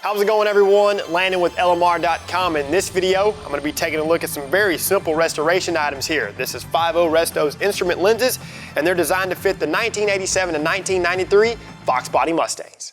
How's it going, everyone? Landon with LMR.com. In this video, I'm going to be taking a look at some very simple restoration items here. This is 5.0 Resto's instrument lenses, and they're designed to fit the 1987 to 1993 Fox Body Mustangs.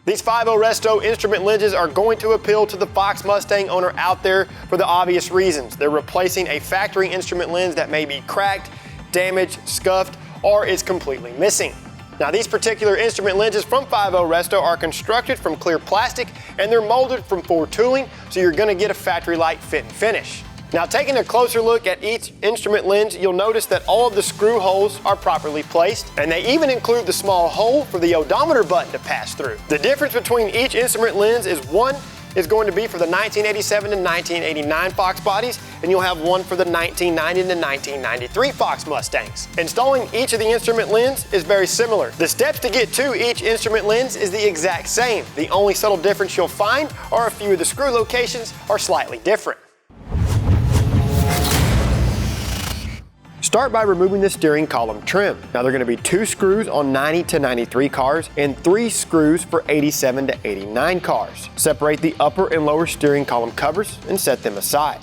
These 5.0 Resto instrument lenses are going to appeal to the Fox Mustang owner out there for the obvious reasons. They're replacing a factory instrument lens that may be cracked, damaged, scuffed, or is completely missing. Now, these particular instrument lenses from 5.0 Resto are constructed from clear plastic and they're molded from Ford tooling, so you're going to get a factory-like fit and finish. Now, taking a closer look at each instrument lens, you'll notice that all of the screw holes are properly placed, and they even include the small hole for the odometer button to pass through. The difference between each instrument lens is one is going to be for the 1987 to 1989 Fox bodies, and you'll have one for the 1990 to 1993 Fox Mustangs. Installing each of the instrument lens is very similar. The steps to get to each instrument lens is the exact same. The only subtle difference you'll find are a few of the screw locations are slightly different. Start by removing the steering column trim. Now, there are going to be 2 screws on 90 to 93 cars and 3 screws for 87 to 89 cars. Separate the upper and lower steering column covers and set them aside.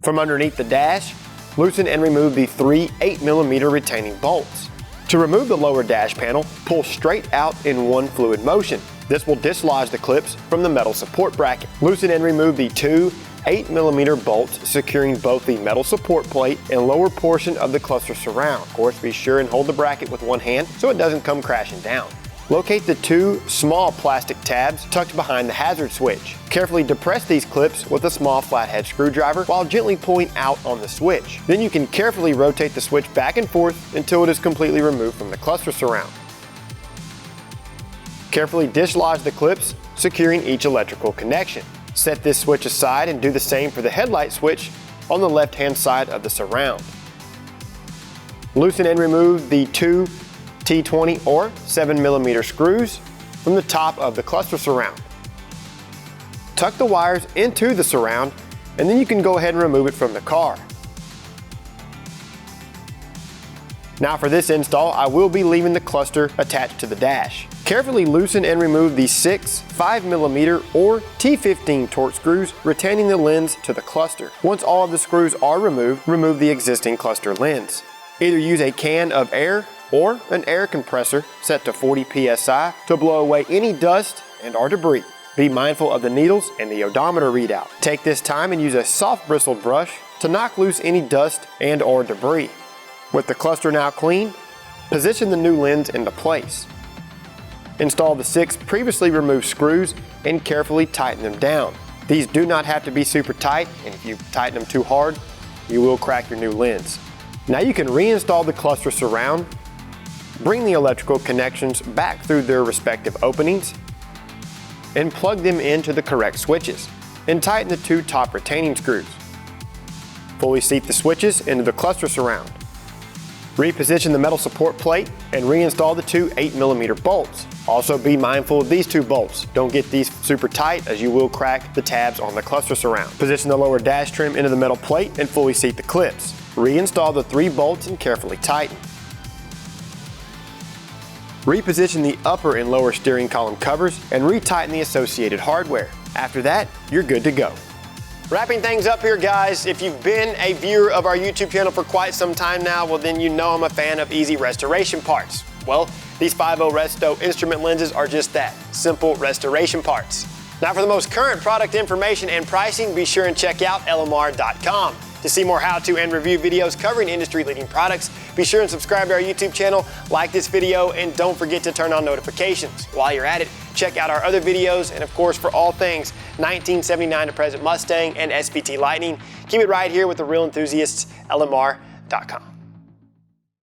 From underneath the dash, loosen and remove the 3 8mm retaining bolts. To remove the lower dash panel, pull straight out in one fluid motion. This will dislodge the clips from the metal support bracket. Loosen and remove the 2 8mm bolts securing both the metal support plate and lower portion of the cluster surround. Of course, be sure and hold the bracket with one hand so it doesn't come crashing down. Locate the 2 small plastic tabs tucked behind the hazard switch. Carefully depress these clips with a small flathead screwdriver while gently pulling out on the switch. Then you can carefully rotate the switch back and forth until it is completely removed from the cluster surround. Carefully dislodge the clips, securing each electrical connection. Set this switch aside and do the same for the headlight switch on the left-hand side of the surround. Loosen and remove the 2 T20 or 7mm screws from the top of the cluster surround. Tuck the wires into the surround, and then you can go ahead and remove it from the car. Now, for this install, I will be leaving the cluster attached to the dash. Carefully loosen and remove the 6 5mm or T15 Torx screws retaining the lens to the cluster. Once all of the screws are removed, remove the existing cluster lens. Either use a can of air or an air compressor set to 40 psi to blow away any dust and/or debris. Be mindful of the needles and the odometer readout. Take this time and use a soft bristled brush to knock loose any dust and/or debris. With the cluster now clean, position the new lens into place. Install the 6 previously removed screws and carefully tighten them down. These do not have to be super tight, and if you tighten them too hard, you will crack your new lens. Now you can reinstall the cluster surround, bring the electrical connections back through their respective openings, and plug them into the correct switches, and tighten the 2 top retaining screws. Fully seat the switches into the cluster surround. Reposition the metal support plate and reinstall the 2 8mm bolts. Also be mindful of these 2 bolts. Don't get these super tight, as you will crack the tabs on the cluster surround. Position the lower dash trim into the metal plate and fully seat the clips. Reinstall the 3 bolts and carefully tighten. Reposition the upper and lower steering column covers and retighten the associated hardware. After that, you're good to go. Wrapping things up here, guys, if you've been a viewer of our YouTube channel for quite some time now, well, then you know I'm a fan of easy restoration parts. Well, these 5.0 Resto instrument lenses are just that, simple restoration parts. Now, for the most current product information and pricing, be sure and check out LMR.com. To see more how-to and review videos covering industry-leading products, be sure and subscribe to our YouTube channel, like this video, and don't forget to turn on notifications. While you're at it, check out our other videos, and of course, for all things 1979 to present Mustang and SVT Lightning, keep it right here with the real enthusiasts, LMR.com.